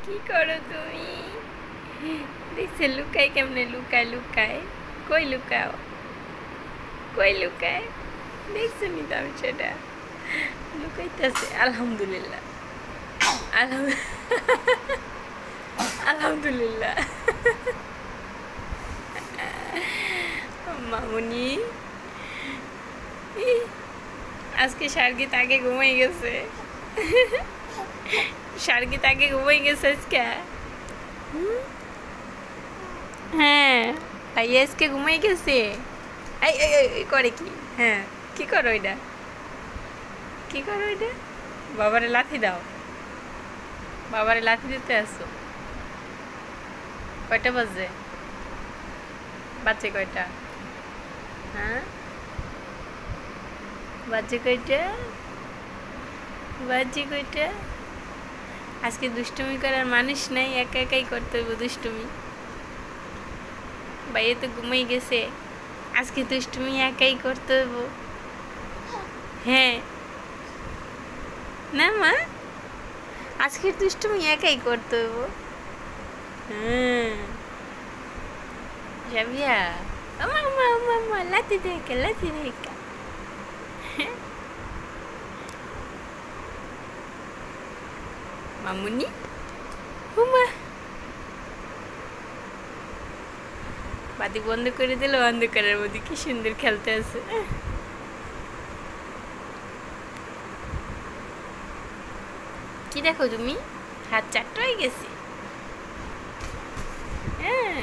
কি করো তুমি? দেখছে লুকায় কেমনে? লুকায় লুকায়। কই লুকাও? কই লুকায়? দেখছো নি তো আমি সেটা লুকাইতেছে। আলহামদুলিল্লাহ, আলহামদুলিল্লাহ। মামুনি আজকে সার্গিত আগে ঘুমাই গেছে। সার্গিত আগে ঘুমাই গেছে আজকে। হ্যাঁ, ভাইয়া আজকে ঘুমাই গেছে। এই এই এই করে কি? হ্যাঁ, কি করো এটা? কি করো এটা? বাবারে লাথি দাও। বাবারে লাথি দিতে আসো। কয়টা বাজে? বাজে কয়টা? হ্যাঁ, বাজে কয়টা? বাজে কয়টা? আজকে দুষ্টুমি করার মানুষ নাই, একা একাই করতে হইব দুষ্টুমি। ভাইয়া তো ঘুমাই গেছে, আজকে দুষ্টুমি একাই করতে হইব। হ্যাঁ না মা, আজকের দুষ্টুমি একাই করতে হইব। হ্যাঁ সাবিয়া, আমা আমা আমা আমা লাথি দেখা, লাথি দেখা। মামুনি হুমা, বাতি বন্ধ করে দিল, অন্ধকারের মধ্যে কি সুন্দর খেলতে আছে। কি দেখো তুমি? হাত চারটা হয়ে গেছে। হ্যাঁ।